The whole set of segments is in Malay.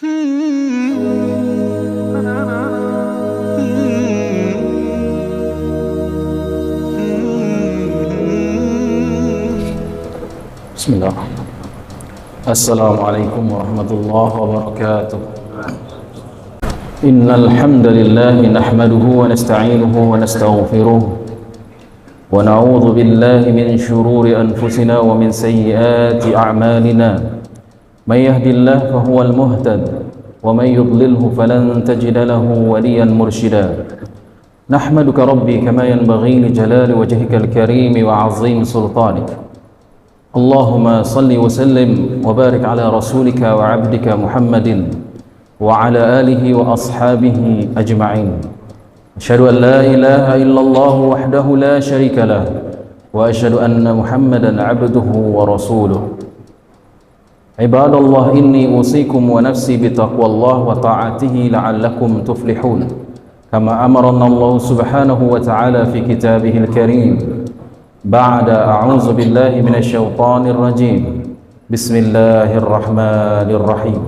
Bismillah. Assalamualaikum warahmatullahi wabarakatuh. Innal hamdalillah nahmaduhu wa nasta'inuhu wa nastaghfiruh wa na'udzu billahi min shururi anfusina wa min sayyiati a'malina. May yahdihillahu fahuwal muhtad wa may yudlilhu falan tajida lahu waliyan mursyida. Nahmaduka rabbi kama yanbaghi li jalali wajhikal karim wa 'azimi sultanik. Allahumma salli wa sallim wa barik ala rasulika wa abdika Muhammadin wa ala alihi wa ashabihi ajma'in. Asyhadu an la ilaha illallah wahdahu la syarika lah wa asyhadu anna Muhammadan abduhu wa rasuluh. Ibadallah, inni usikum wa nafsi bitaqwallah wa ta'atihi la'allakum tuflihun. Kama amarana Allah subhanahu wa ta'ala fi kitabihil karim. بعد أعوذ بالله من الشيطان الرجيم بسم الله الرحمن الرحيم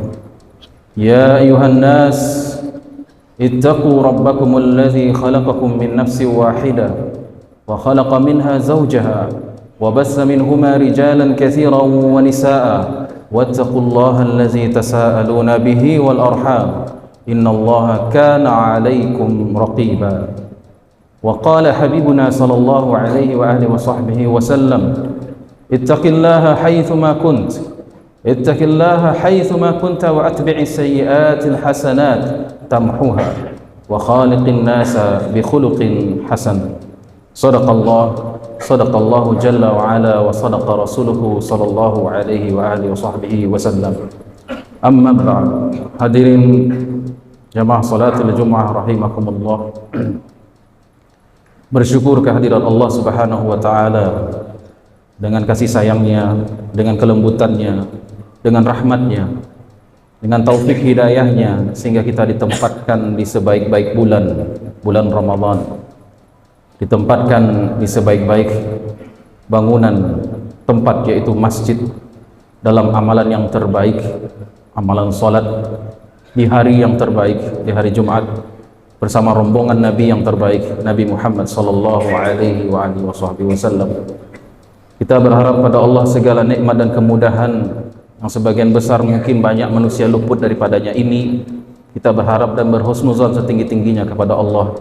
يا أيها الناس اتقوا ربكم الذي خلقكم من نفس واحدة وخلق منها زوجها وبث منهما رجالا كثيرا ونساء واتقوا الله الذي تساءلون به والأرحام إن الله كان عليكم رقيبا. وقال حبيبنا صلى الله عليه وآله وصحبه وسلم اتق الله حيثما كنت اتق الله حيثما كنت وأتبع السيئات الحسنات تمحوها وخالق الناس بخلق حسن. صدق الله جل وعلا وصدق رسوله صلى الله عليه وآله وصحبه وسلم. أما بعد. Hadirin jamaah salatul Jumat rahimakumullah. Bersyukur kehadiran Allah subhanahu wa ta'ala dengan kasih sayangnya, dengan kelembutannya, dengan rahmatnya, dengan taufik hidayahnya, sehingga kita ditempatkan di sebaik-baik bulan Ramadan, ditempatkan di sebaik-baik bangunan tempat, yaitu masjid, dalam amalan yang terbaik, amalan salat di hari yang terbaik, di hari Jumat, bersama rombongan Nabi yang terbaik, Nabi Muhammad sallallahu alaihi wasallam. Kita berharap pada Allah segala nikmat dan kemudahan yang sebagian besar mungkin banyak manusia luput daripadanya ini. Kita berharap dan berhusnuzan setinggi-tingginya kepada Allah.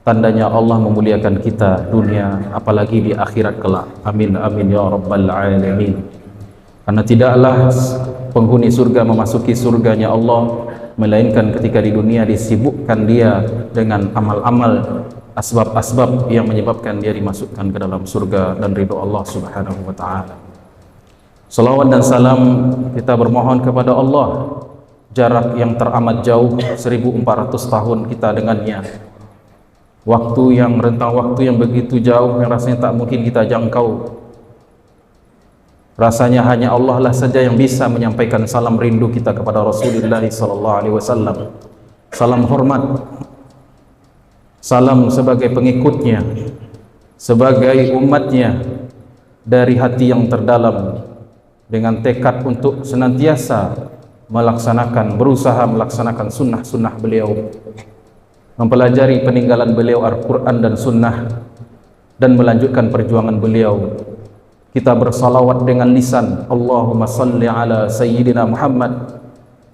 Tandanya Allah memuliakan kita dunia, apalagi di akhirat kelak. Amin amin ya rabbal alamin. Karena tidaklah penghuni surga memasuki surganya Allah melainkan ketika di dunia disibukkan dia dengan amal-amal, asbab-asbab yang menyebabkan dia dimasukkan ke dalam surga dan ridho Allah subhanahu wa ta'ala. Salawat dan salam kita bermohon kepada Allah. Jarak yang teramat jauh, 1400 tahun kita dengannya, rentang waktu yang begitu jauh yang rasanya tak mungkin kita jangkau. Rasanya hanya Allah lah saja yang bisa menyampaikan salam rindu kita kepada Rasulullah sallallahu alaihi wasallam. Salam hormat, salam sebagai pengikutnya, sebagai umatnya, dari hati yang terdalam, dengan tekad untuk senantiasa berusaha melaksanakan sunnah-sunnah beliau, mempelajari peninggalan beliau Al-Quran dan sunnah, dan melanjutkan perjuangan beliau. Kita bersalawat dengan lisan, Allahumma salli ala Sayyidina Muhammad.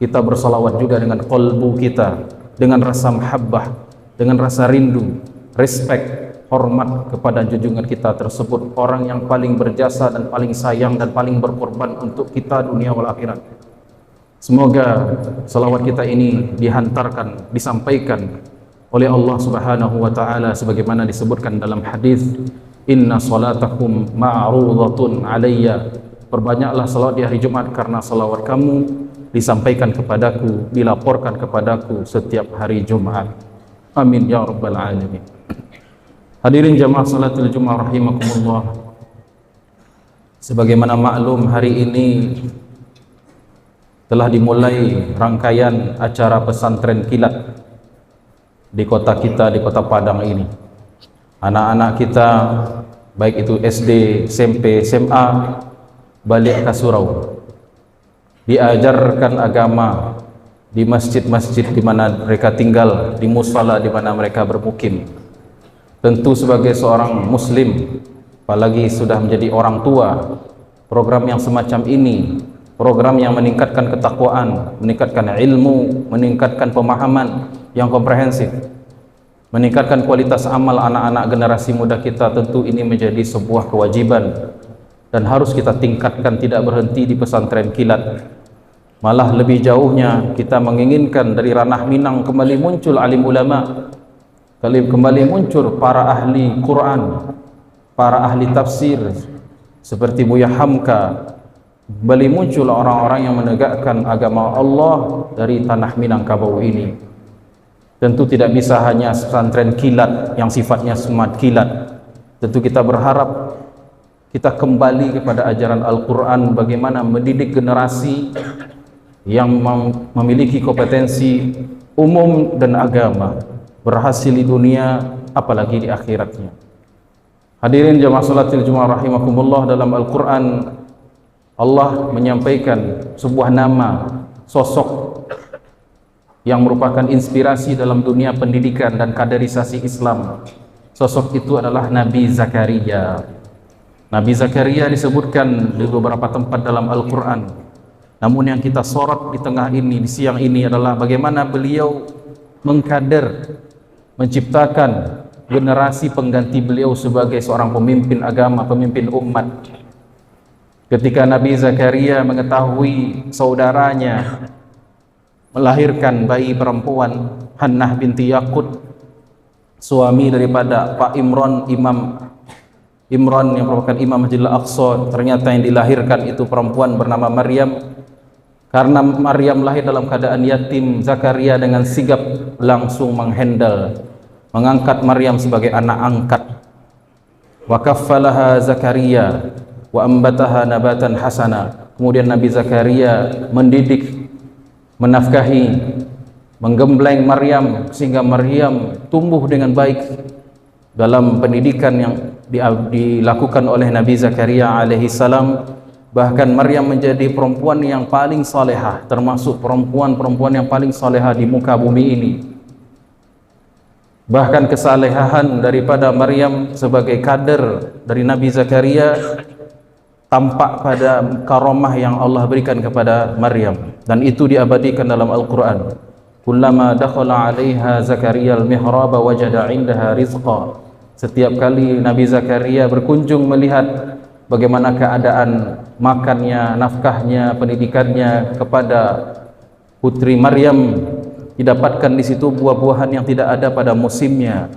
Kita bersalawat juga dengan qalbu kita, dengan rasa mahabbah, dengan rasa rindu, respect, hormat kepada junjungan kita tersebut, orang yang paling berjasa dan paling sayang dan paling berkorban untuk kita dunia wal akhirat. Semoga salawat kita ini dihantarkan, disampaikan oleh Allah subhanahu wa ta'ala sebagaimana disebutkan dalam hadis, inna salatakum ma'rudatun alayya. Perbanyaklah salawat di hari Jumat karena salawat kamu disampaikan kepadaku, dilaporkan kepadaku setiap hari Jumat. Amin ya rabbal alamin. Hadirin jamaah salatul Jumat rahimakumullah. Sebagaimana maklum, hari ini telah dimulai rangkaian acara pesantren kilat di kota kita, di kota Padang ini. Anak-anak kita, baik itu SD, SMP, SMA, balik ke surau, diajarkan agama, di masjid-masjid di mana mereka tinggal, di musala di mana mereka bermukim. Tentu sebagai seorang muslim, apalagi sudah menjadi orang tua, program yang semacam ini, program yang meningkatkan ketakwaan, meningkatkan ilmu, meningkatkan pemahaman yang komprehensif, meningkatkan kualitas amal anak-anak generasi muda kita, tentu ini menjadi sebuah kewajiban dan harus kita tingkatkan, tidak berhenti di pesantren kilat. Malah lebih jauhnya kita menginginkan dari ranah Minang kembali muncul alim ulama, kembali muncul para ahli Quran, para ahli tafsir seperti Buya Hamka, kembali muncul orang-orang yang menegakkan agama Allah dari tanah Minangkabau ini. Tentu tidak bisa hanya pesantren kilat yang sifatnya smart kilat. Tentu kita berharap kita kembali kepada ajaran Al-Quran, bagaimana mendidik generasi yang memiliki kompetensi umum dan agama, berhasil di dunia apalagi di akhiratnya. Hadirin jamaah salatil Jumat rahimakumullah, dalam Al-Quran Allah menyampaikan sebuah nama, sosok yang merupakan inspirasi dalam dunia pendidikan dan kaderisasi Islam. Sosok itu adalah Nabi Zakaria. Nabi Zakaria disebutkan di beberapa tempat dalam Al-Quran. Namun yang kita sorot di tengah ini, di siang ini adalah bagaimana beliau mengkader, menciptakan generasi pengganti beliau sebagai seorang pemimpin agama, pemimpin umat. Ketika Nabi Zakaria mengetahui saudaranya melahirkan bayi perempuan, Hannah binti Yaqut, suami daripada Pak Imran, Imam Imran yang merupakan Imam Masjidil Aqsa, ternyata yang dilahirkan itu perempuan bernama Maryam. Karena Maryam lahir dalam keadaan yatim, Zakaria dengan sigap langsung menghandle, mengangkat Maryam sebagai anak angkat. Wa kaffalaha Zakaria wa ambataha nabatan hasana. Kemudian Nabi Zakaria mendidik, menafkahi, menggembleng Maryam sehingga Maryam tumbuh dengan baik. Dalam pendidikan yang dilakukan oleh Nabi Zakaria alaihi salam, bahkan Maryam menjadi perempuan yang paling salehah, termasuk perempuan-perempuan yang paling salehah di muka bumi ini. Bahkan kesalehan daripada Maryam sebagai kader dari Nabi Zakaria tampak pada karomah yang Allah berikan kepada Maryam, dan itu diabadikan dalam Al-Quran. Kullama dakhala 'alaiha Zakaria al-mihraba wajada 'indaha rizqa. Setiap kali Nabi Zakaria berkunjung melihat bagaimana keadaan makannya, nafkahnya, pendidikannya kepada putri Maryam, didapatkan di situ buah-buahan yang tidak ada pada musimnya.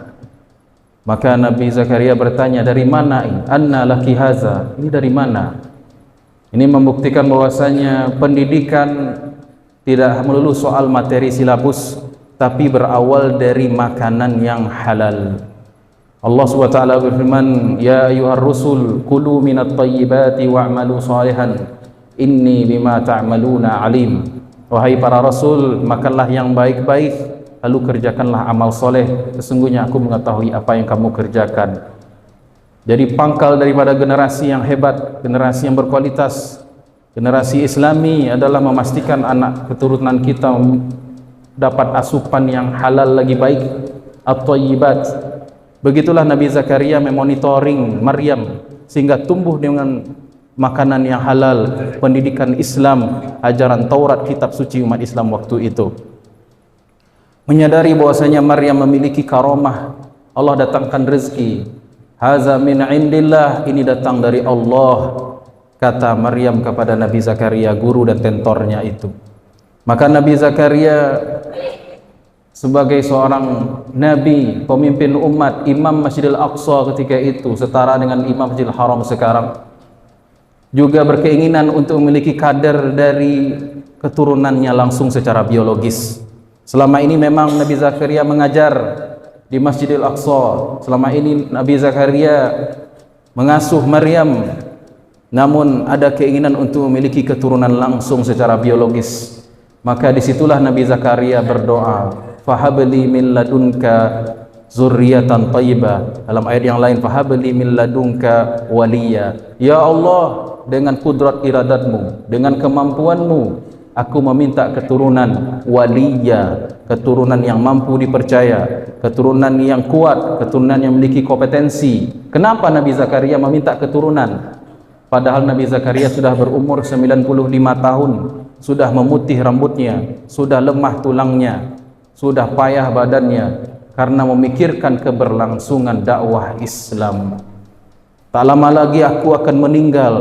Maka Nabi Zakaria bertanya, dari mana ini? Anna laki haza? Ini dari mana? Ini membuktikan bahwasanya pendidikan tidak melulu soal materi silabus, tapi berawal dari makanan yang halal. Allah SWT berfirman, ya ayyuhar rusul kulu minat tayyibati wa'malu salihan inni bima ta'maluna alim. Wahai para rasul, makanlah yang baik-baik, lalu kerjakanlah amal soleh, sesungguhnya aku mengetahui apa yang kamu kerjakan. Jadi pangkal daripada generasi yang hebat, generasi yang berkualitas, generasi Islami adalah memastikan anak keturunan kita dapat asupan yang halal lagi baik, at-tayyibat. Begitulah Nabi Zakaria memonitoring Maryam sehingga tumbuh dengan makanan yang halal, pendidikan Islam, ajaran Taurat, kitab suci umat Islam waktu itu. Menyadari bahwasanya Maryam memiliki karomah, Allah datangkan rezeki. Haza min indillah, ini datang dari Allah, kata Maryam kepada Nabi Zakaria, guru dan tentornya itu. Maka Nabi Zakaria sebagai seorang nabi, pemimpin umat, imam Masjidil Aqsa ketika itu, setara dengan imam Masjidil Haram sekarang, juga berkeinginan untuk memiliki kader dari keturunannya langsung secara biologis. Selama ini memang Nabi Zakaria mengajar di Masjidil Aqsa, selama ini Nabi Zakaria mengasuh Maryam, namun ada keinginan untuk memiliki keturunan langsung secara biologis. Maka disitulah Nabi Zakaria berdoa, fahabli min ladunka zurriyatan thayyibah. Dalam ayat yang lain, fahabli min ladunka waliya. Ya Allah, dengan kudrat iradatmu, dengan kemampuanmu, Aku meminta keturunan waliya, keturunan yang mampu dipercaya, keturunan yang kuat, keturunan yang memiliki kompetensi. Kenapa Nabi Zakaria meminta keturunan? Padahal Nabi Zakaria sudah berumur 95 tahun, sudah memutih rambutnya, sudah lemah tulangnya, sudah payah badannya karena memikirkan keberlangsungan dakwah Islam. Tak lama lagi aku akan meninggal.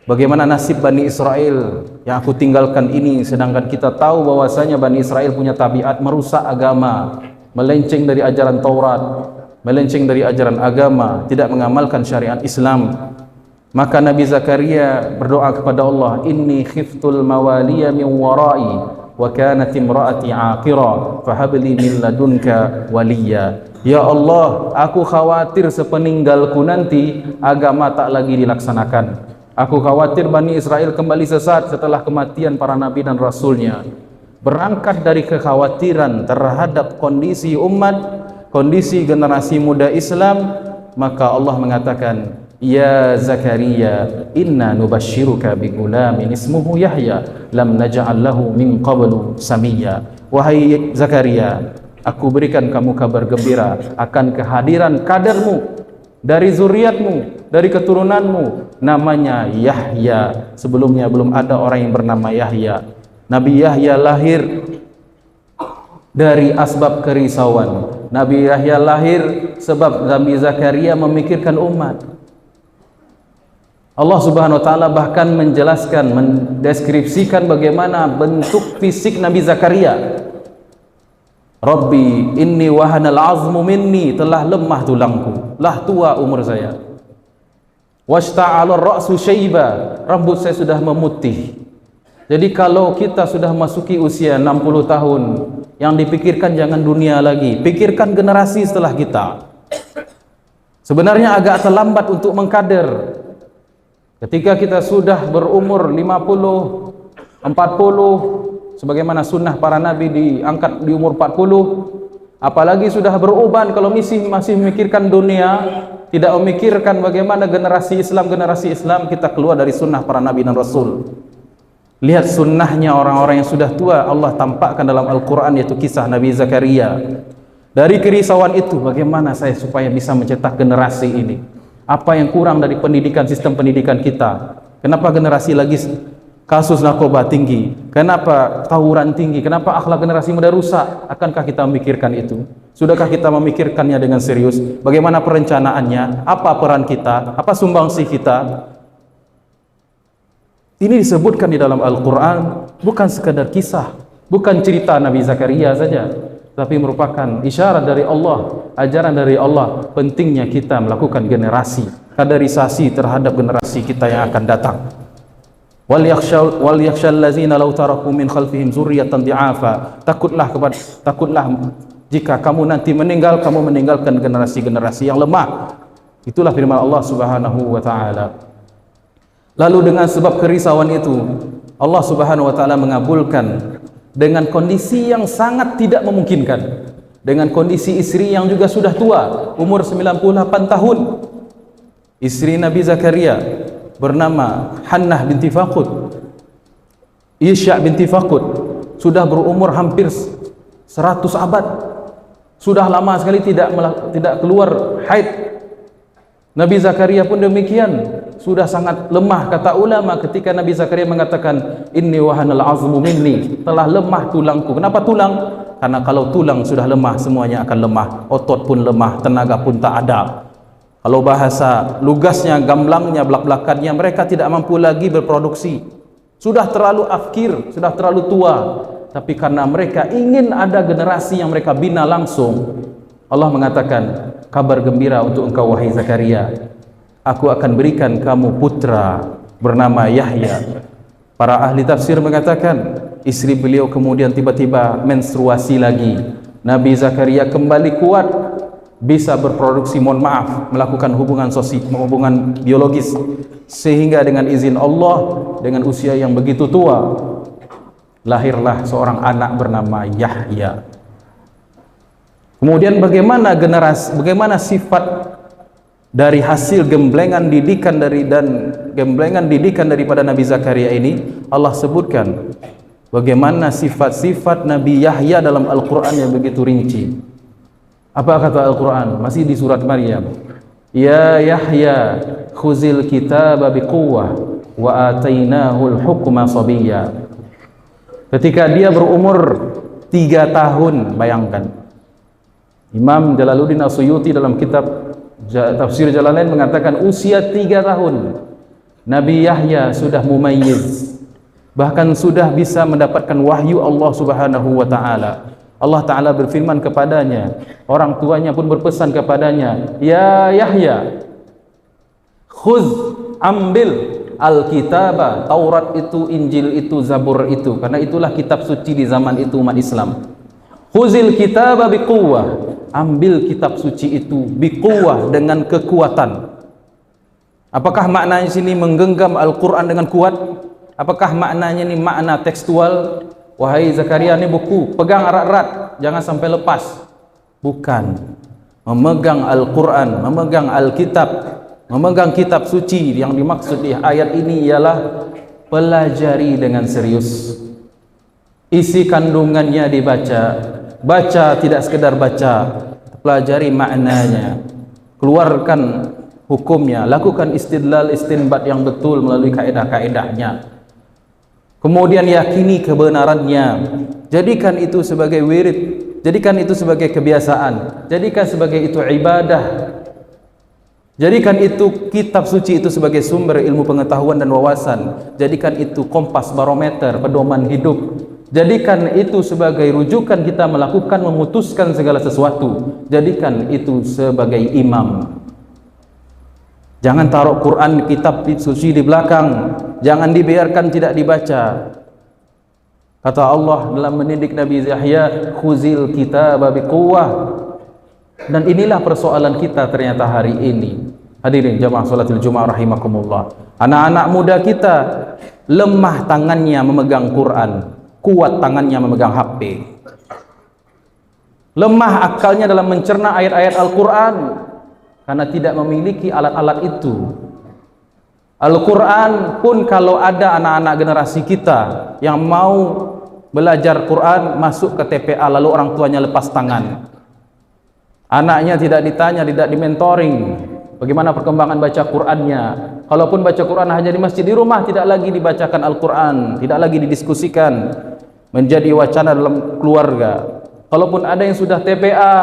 Bagaimana nasib Bani Israel yang aku tinggalkan ini, sedangkan kita tahu bahwasanya Bani Israel punya tabiat merusak agama, melenceng dari ajaran Taurat, melenceng dari ajaran agama, tidak mengamalkan syariat Islam. Maka Nabi Zakaria berdoa kepada Allah, inni khiftul mawaliya min warai wa kanat imraati aqira fahabli min ladunka waliya. Ya Allah, aku khawatir sepeninggalku nanti agama tak lagi dilaksanakan. Aku khawatir Bani Israel kembali sesat setelah kematian para nabi dan rasulnya. Berangkat dari kekhawatiran terhadap kondisi umat, kondisi generasi muda Islam, maka Allah mengatakan, ya Zakaria, inna nubashiruka bi gulamin ismuhu Yahya lam naj'al lahu min qablu samiyya. Wahai Zakaria, aku berikan kamu kabar gembira akan kehadiran kadermu dari zuriatmu, dari keturunanmu, namanya Yahya. Sebelumnya belum ada orang yang bernama Yahya. Nabi Yahya lahir dari asbab kerisauan. Nabi Yahya lahir sebab Nabi Zakaria memikirkan umat. Allah Subhanahu wa taala bahkan menjelaskan, mendeskripsikan bagaimana bentuk fisik Nabi Zakaria. Rabbi inni wahanal azmu minni, telah lemah tulangku, lah tua umur saya. Washta'ala ra'su syaiba, rambut saya sudah memutih. Jadi kalau kita sudah masuki usia 60 tahun, yang dipikirkan jangan dunia lagi, pikirkan generasi setelah kita. Sebenarnya agak terlambat untuk mengkader. Ketika kita sudah berumur 50, 40, sebagaimana sunnah para nabi diangkat di umur 40, apalagi sudah beruban, kalau masih memikirkan dunia, tidak memikirkan bagaimana generasi Islam, kita keluar dari sunnah para nabi dan rasul. Lihat sunnahnya orang-orang yang sudah tua, Allah tampakkan dalam Al-Quran, yaitu kisah Nabi Zakaria. Dari kerisauan itu, bagaimana saya supaya bisa mencetak generasi ini? Apa yang kurang dari pendidikan, sistem pendidikan kita? Kenapa generasi lagi kasus narkoba tinggi? Kenapa tawuran tinggi? Kenapa akhlak generasi muda rusak? Akankah kita memikirkan itu? Sudahkah kita memikirkannya dengan serius? Bagaimana perencanaannya? Apa peran kita? Apa sumbangsi kita? Ini disebutkan di dalam Al-Quran, bukan sekadar kisah, bukan cerita Nabi Zakaria saja, tapi merupakan isyarat dari Allah, ajaran dari Allah, pentingnya kita melakukan generasi, kaderisasi terhadap generasi kita yang akan datang. Wal yakhshal ladzina law taraku min khalfihim dzurriyyatan di'afa, takutlah jika kamu nanti meninggal, kamu meninggalkan generasi-generasi yang lemah. Itulah firman Allah Subhanahu wa taala. Lalu dengan sebab kerisauan itu, Allah Subhanahu wa taala mengabulkan dengan kondisi yang sangat tidak memungkinkan, dengan kondisi istri yang juga sudah tua, umur 98 tahun. Istri Nabi Zakaria bernama Hannah binti Faqud, Isya binti Faqud, sudah berumur hampir 100 abad, sudah lama sekali tidak keluar haid. Nabi Zakaria pun demikian, sudah sangat lemah. Kata ulama ketika Nabi Zakaria mengatakan inni wahanal azmu minni, telah lemah tulangku. Kenapa tulang? Karena kalau tulang sudah lemah, semuanya akan lemah. Otot pun lemah, tenaga pun tak ada. Kalau bahasa lugasnya, gamblangnya, belak-belakannya, mereka tidak mampu lagi berproduksi. Sudah terlalu afkir, sudah terlalu tua. Tapi karena mereka ingin ada generasi yang mereka bina langsung, Allah mengatakan, kabar gembira untuk engkau wahai Zakaria, aku akan berikan kamu putra bernama Yahya. Para ahli tafsir mengatakan, istri beliau kemudian tiba-tiba menstruasi lagi. Nabi Zakaria kembali kuat, bisa berproduksi, melakukan hubungan biologis, sehingga dengan izin Allah, dengan usia yang begitu tua, lahirlah seorang anak bernama Yahya. Kemudian bagaimana sifat dari hasil gemblengan didikan daripada Nabi Zakaria ini, Allah sebutkan bagaimana sifat-sifat Nabi Yahya dalam Al-Quran yang begitu rinci. Apa kata Al-Quran? Masih di surat Maryam. Ya Yahya khuzil kitaba biquwwah wa atainahul hukma sabiyya. Ketika dia berumur 3 tahun, bayangkan. Imam Jalaluddin As-Suyuti dalam kitab Tafsir Jalalain mengatakan usia 3 tahun Nabi Yahya sudah mumayyiz, bahkan sudah bisa mendapatkan wahyu Allah Subhanahu wa taala. Allah taala berfirman kepadanya, orang tuanya pun berpesan kepadanya, ya Yahya khuz, ambil Alkitaba, Taurat itu, Injil itu, Zabur itu, karena itulah kitab suci di zaman itu umat Islam. Khuzil kitaba biquwwah, ambil kitab suci itu biquwwah, dengan kekuatan. Apakah maknanya sini menggenggam Al-Quran dengan kuat? Apakah maknanya ini makna tekstual? Wahai Zakaria, ini buku, pegang erat-erat, jangan sampai lepas. Bukan. Memegang Al-Quran, memegang Alkitab, memegang kitab suci, yang dimaksud di ayat ini ialah pelajari dengan serius. Isi kandungannya dibaca. Baca tidak sekedar baca, pelajari maknanya, keluarkan hukumnya, lakukan istidlal, istinbat yang betul melalui kaedah-kaedahnya. Kemudian yakini kebenarannya, jadikan itu sebagai wirid, jadikan itu sebagai kebiasaan, jadikan sebagai itu ibadah, jadikan itu kitab suci itu sebagai sumber ilmu pengetahuan dan wawasan, jadikan itu kompas barometer pedoman hidup, jadikan itu sebagai rujukan kita melakukan, memutuskan segala sesuatu, jadikan itu sebagai imam. Jangan taruh Quran, kitab suci di belakang, jangan dibiarkan tidak dibaca. Kata Allah dalam mendidik Nabi Yahya, khuzil kitaba biquwwah. Dan inilah persoalan kita ternyata hari ini. Hadirin jamaah salatul Jumat rahimakumullah. Anak-anak muda kita lemah tangannya memegang Quran, kuat tangannya memegang HP. Lemah akalnya dalam mencerna ayat-ayat Al-Quran, karena tidak memiliki alat-alat itu. Al-Quran pun kalau ada anak-anak generasi kita yang mau belajar Quran, masuk ke TPA lalu orang tuanya lepas tangan. Anaknya tidak ditanya, tidak dimentoring bagaimana perkembangan baca Qurannya. Kalaupun baca Quran hanya di masjid, di rumah tidak lagi dibacakan Al-Quran, tidak lagi didiskusikan, menjadi wacana dalam keluarga. Kalaupun ada yang sudah TPA,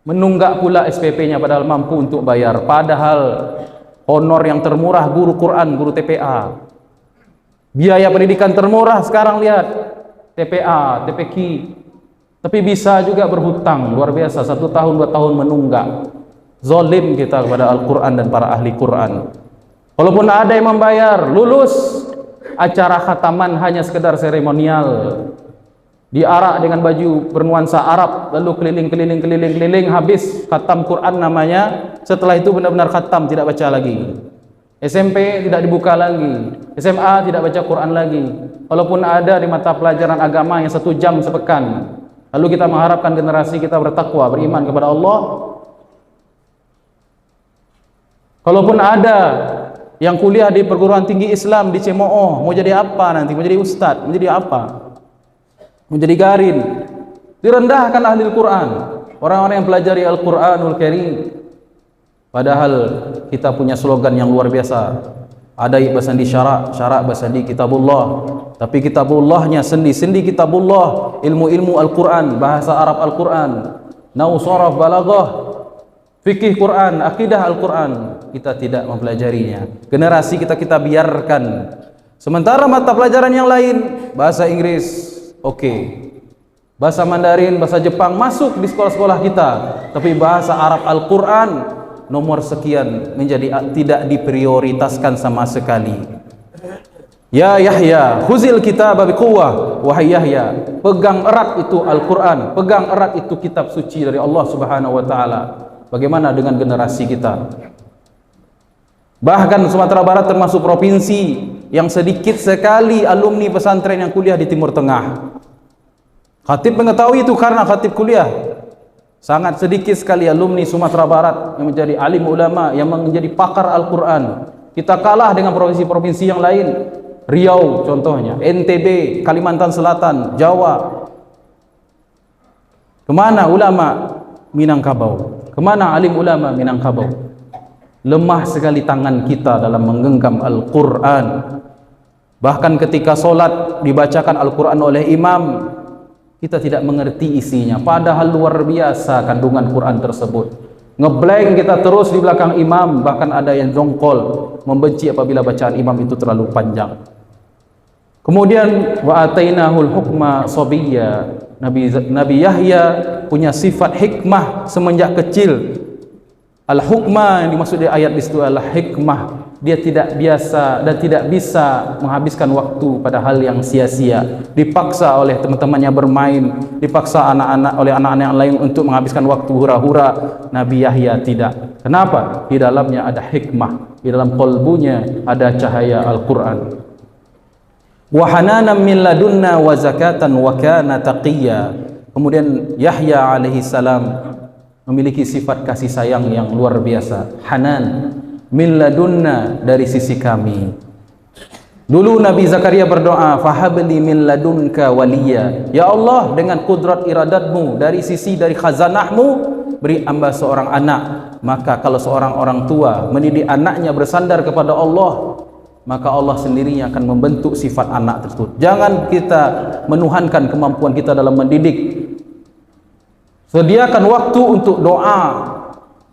menunggak pula SPP-nya padahal mampu untuk bayar, padahal honor yang termurah guru Quran, guru TPA. Biaya pendidikan termurah sekarang, lihat TPA, TPQ. Tapi bisa juga berhutang luar biasa, 1 tahun 2 tahun menunggak. Zalim kita kepada Al-Quran dan para ahli Quran. Walaupun ada yang membayar, lulus acara khataman hanya sekedar seremonial, diarak dengan baju bernuansa Arab, lalu keliling, habis khatam Quran namanya. Setelah itu benar-benar khatam, tidak baca lagi. SMP tidak dibuka lagi, SMA tidak baca Quran lagi. Walaupun ada di mata pelajaran agama yang 1 jam sepekan. Lalu kita mengharapkan generasi kita bertakwa, beriman kepada Allah. Kalaupun ada yang kuliah di perguruan tinggi Islam di Cemooh, mau jadi apa nanti? Mau jadi ustadz, menjadi apa? Menjadi garin. Direndahkan ahli Al-Quran, orang-orang yang pelajari Al-Quranul Karim. Padahal kita punya slogan yang luar biasa, ada basandi syarak, syarak basandi kitabullah. Tapi kitabullahnya sendi kitabullah, ilmu-ilmu Al-Quran, bahasa Arab Al-Quran, nahwu, sharaf, balaghah, fikih Quran, akidah Al-Quran, kita tidak mempelajarinya. Generasi kita biarkan. Sementara mata pelajaran yang lain, bahasa Inggris, oke. Bahasa Mandarin, bahasa Jepang masuk di sekolah-sekolah kita. Tapi bahasa Arab Al-Quran nomor sekian menjadi tidak diprioritaskan sama sekali. Ya Yahya, khuzil kitaba biquwwah. Wahai Yahya, pegang erat itu Al-Quran, pegang erat itu kitab suci dari Allah Subhanahu wa taala. Bagaimana dengan generasi kita? Bahkan Sumatera Barat termasuk provinsi yang sedikit sekali alumni pesantren yang kuliah di Timur Tengah. Khatib mengetahui itu karena khatib kuliah. Sangat sedikit sekali alumni Sumatera Barat yang menjadi alim ulama, yang menjadi pakar Al-Quran. Kita kalah dengan provinsi-provinsi yang lain. Riau contohnya, NTB, Kalimantan Selatan, Jawa. Kemana ulama Minangkabau? Kemana alim ulama Minangkabau? Lemah sekali tangan kita dalam menggenggam Al-Quran. Bahkan ketika solat dibacakan Al-Quran oleh imam, kita tidak mengerti isinya, padahal luar biasa kandungan Quran tersebut. Ngeblank kita terus di belakang imam, bahkan ada yang jongkol, membenci apabila bacaan imam itu terlalu panjang. Kemudian wa atainahul hukma sabiyya, Nabi Yahya punya sifat hikmah semenjak kecil. Al-hukmah yang dimaksud di ayat di situ adalah hikmah. Dia tidak biasa dan tidak bisa menghabiskan waktu pada hal yang sia-sia. Dipaksa oleh teman-temannya bermain, dipaksa oleh anak-anak yang lain untuk menghabiskan waktu hura-hura. Nabi Yahya tidak. Kenapa? Di dalamnya ada hikmah, di dalam qalbunya ada cahaya Al-Quran. Wa hananan min ladunna wa zakatan wa kana taqiyya. Kemudian Yahya alaihi salam memiliki sifat kasih sayang yang luar biasa. Hanan min ladunna, dari sisi kami. Dulu Nabi Zakaria berdoa, fahabli min ladunka waliya. Ya Allah, dengan kudrat iradatmu, dari sisi dari khazanahmu, beri hamba seorang anak. Maka kalau seorang orang tua mendidik anaknya bersandar kepada Allah, maka Allah sendirinya akan membentuk sifat anak tersebut. Jangan kita menuhankan kemampuan kita dalam mendidik. Sediakan waktu untuk doa.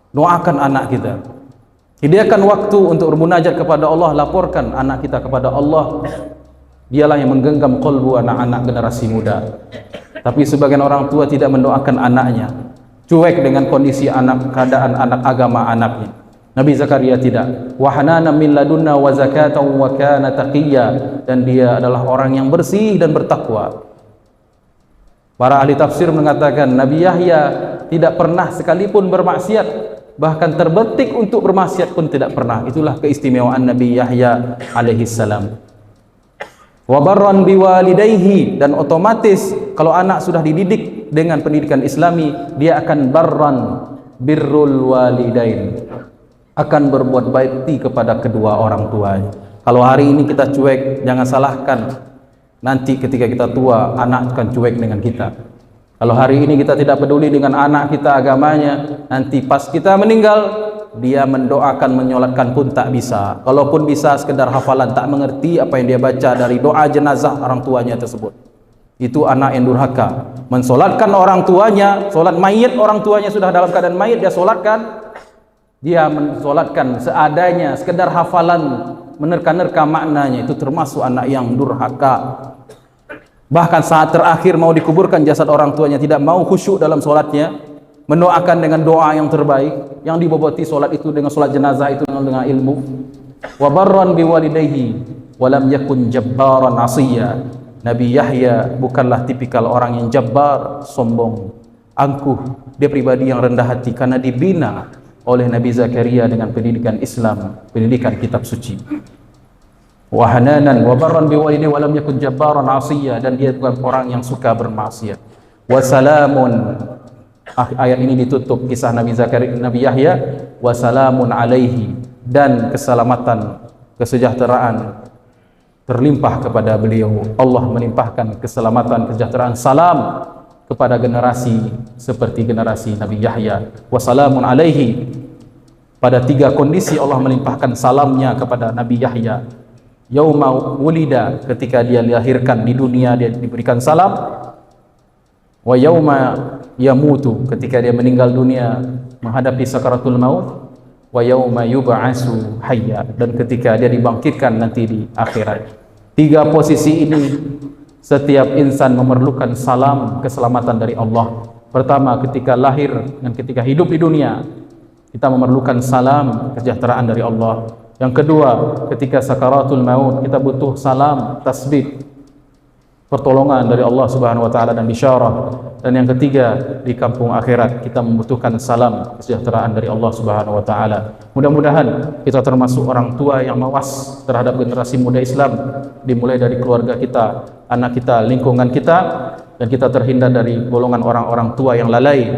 Doakan anak kita. Sediakan waktu untuk bermunajat kepada Allah. Laporkan anak kita kepada Allah. Dialah yang menggenggam qalbu anak-anak generasi muda. Tapi sebagian orang tua tidak mendoakan anaknya, cuek dengan kondisi anak, keadaan anak, agama anaknya. Nabi Zakaria tidak. Wa hananan min ladunna wa zakatan wa kana taqiyya, dan dia adalah orang yang bersih dan bertakwa. Para ahli tafsir mengatakan Nabi Yahya tidak pernah sekalipun bermaksiat, bahkan terbetik untuk bermaksiat pun tidak pernah. Itulah keistimewaan Nabi Yahya alaihi salam. Wa barran biwalidayhi, dan otomatis kalau anak sudah dididik dengan pendidikan Islami, dia akan barran, birrul walidain, akan berbuat baik kepada kedua orang tuanya. Kalau hari ini kita cuek, jangan salahkan nanti ketika kita tua, anak akan cuek dengan kita. Kalau hari ini kita tidak peduli dengan anak kita agamanya, nanti pas kita meninggal, dia mendoakan, menyolatkan pun tak bisa. Kalaupun bisa sekedar hafalan, tak mengerti apa yang dia baca dari doa jenazah orang tuanya tersebut. Itu anak yang durhaka. Mensolatkan orang tuanya, solat mayit orang tuanya sudah dalam keadaan mayit, dia solatkan. Dia mensolatkan seadanya, sekedar hafalan, menerka-nerka maknanya. Itu termasuk anak yang durhaka. Bahkan saat terakhir mau dikuburkan jasad orang tuanya, tidak mau khusyuk dalam solatnya, mendoakan dengan doa yang terbaik, yang diboboti solat itu dengan solat jenazah itu dengan ilmu. Wa barran biwalidayhi wa lam yakun jabbaran asiyya. Nabi Yahya bukanlah tipikal orang yang jabbar, sombong, angkuh. Dia pribadi yang rendah hati karena dibina oleh Nabi Zakaria dengan pendidikan Islam, pendidikan kitab suci. Wa hananan wa barran biwalidayhi wa lam yakun jabbaran asiyya, dan dia bukan orang yang suka bermaksiat. Wa salamun, ayat ini ditutup kisah Nabi Zakaria, Nabi Yahya, wa salamun alaihi, dan keselamatan, kesejahteraan terlimpah kepada beliau. Allah melimpahkan keselamatan, kesejahteraan, salam kepada generasi seperti generasi Nabi Yahya. Wa salamun alaihi, pada tiga kondisi Allah melimpahkan salamnya kepada Nabi Yahya. Yauma wulida, ketika dia dilahirkan di dunia dia diberikan salam. Wa yauma yamutu, ketika dia meninggal dunia menghadapi sakaratul maut. Wa yauma yub'atsu hayya, dan ketika dia dibangkitkan nanti di akhirat. Tiga posisi ini setiap insan memerlukan salam, keselamatan dari Allah. Pertama, ketika lahir dan ketika hidup di dunia, kita memerlukan salam, kesejahteraan dari Allah. Yang kedua, ketika sakaratul maut, kita butuh salam, tasbih, pertolongan dari Allah Subhanahu wa taala dan bisyarah. Dan yang ketiga, di kampung akhirat kita membutuhkan salam, kesejahteraan dari Allah Subhanahu wa taala. Mudah-mudahan kita termasuk orang tua yang mawas terhadap generasi muda Islam, dimulai dari keluarga kita, anak kita, lingkungan kita, dan kita terhindar dari golongan orang-orang tua yang lalai,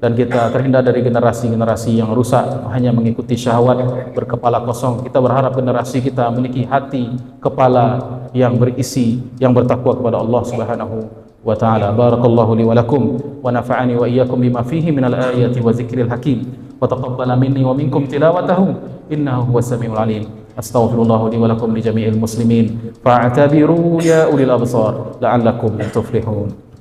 dan kita terhindar dari generasi-generasi yang rusak hanya mengikuti syahwat, berkepala kosong. Kita berharap generasi kita memiliki hati, kepala yang berisi, yang bertakwa kepada Allah Subhanahu wa ta'ala. Barakallahu li wa lakum wa nafa'ani wa iyyakum bima fihi minal ayati wa zikril hakim wa taqabbala minni wa minkum tilawatahu innahu huwas samiul alim. Astaghfirullah li wa lakum li jami'il muslimin fa'tabiru ya ulil absar la'allakum tuflihun.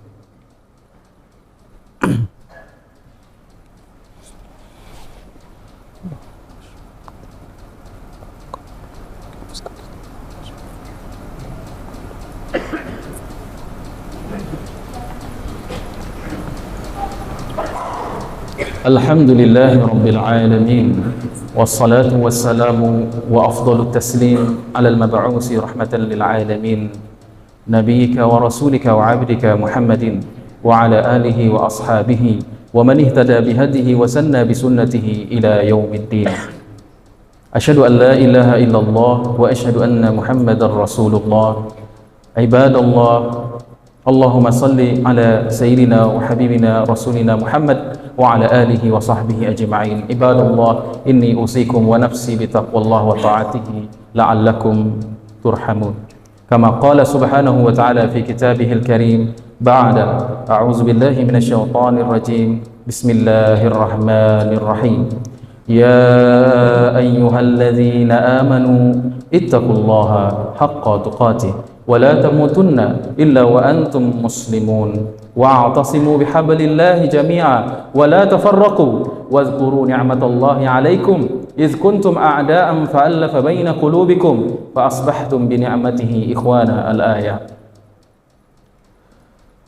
Alhamdulillahi Rabbil Alamin wassalatu wassalamu wa afdalu taslim ala al-mab'usi rahmatan lil alamin nabiyyika wa rasulika wa abdika Muhammadin wa ala alihi wa ashabihi wa man ihtada bihadihi wa sanna bisunnatihi ila yaumiddin. Asyhadu an la ilaha illallah wa asyhadu anna Muhammadar Rasulullah. Ibadallah, Allahumma salli ala sayyidina wa habibina rasulina Muhammad wa ala alihi wa sahbihi ajma'in. Ibadallah, inni usikum wa nafsi bitaqwallah wa ta'atihi la'allakum turhamun. Kama qala subhanahu wa ta'ala fi kitabihil karim ba'da a'udzu billahi minasy syaithanir rajim. Bismillahirrahmanirrahim. Ya ayyuhalladzina amanu ittaqullaha haqqa tuqatih wa la tamutunna illa wa antum muslimun wa'tasimu bihablillahi jami'a wa la tafarraqu wadhkuru ni'matallahi 'alaikum idh kuntum a'da'an fa'alafa baina qulubikum fa asbahtum bi ni'matihi ikhwana. Al-ayah.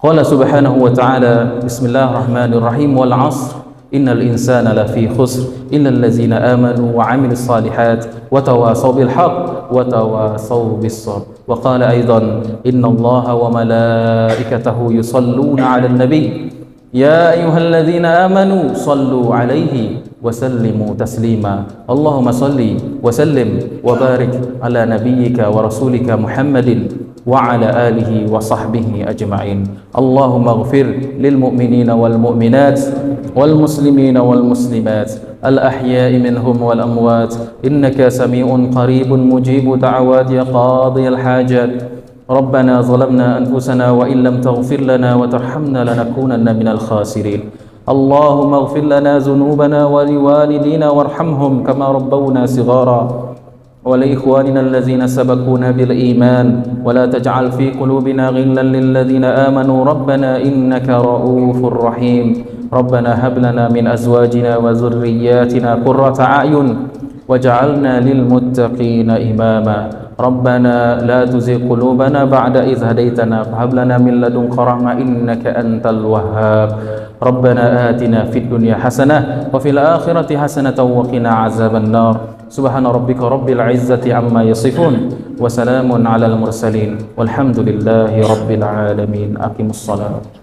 Qala subhanahu wa ta'ala bismillahirrahmanirrahim wal 'ashr innal insana lafi khusr illal ladzina amanu wa 'amilus solihat wa tawasaw bil haqq wa tawasaw bis sabr. Wa qala aidan innallaha wa malaikatahu yusalluna 'alan nabiy ya ayyuhalladzina amanu sallu 'alaihi wa sallimu taslima. Allahumma salli wa sallim wa barik ala nabiyyika wa rasulika Muhammadin wa ala alihi wa sahbihi ajma'in. Allahumma ighfir lil mu'minina wal mu'minat wal muslimina wal muslimat al ahya'i minhum wal amwat innaka sami'un qaribun mujibu da'awati qadiyal hajat. Rabbana zalamna anfusana wa illam taghfir lana wa tarhamna lanakunanna minal khasirin. Allahumma ighfir lana dhunubana wa liwalidina warhamhum kama rabbawna sighara ولإخواننا الذين سبقونا بالإيمان ولا تجعل في قلوبنا غلا للذين آمنوا ربنا إنك رؤوف رحيم. ربنا هب لنا من أزواجنا وذرياتنا قرة أعين واجعلنا للمتقين إماما. ربنا لا تزغ قلوبنا بعد إذ هديتنا وهب لنا من لدنك رحمة إنك أنت الوهاب. ربنا آتنا في الدنيا حسنة وفي الآخرة حسنة وقنا عذاب النار. سبحان ربك رب العزة عما يصفون وسلام على المرسلين والحمد لله رب العالمين. أقم الصلاة.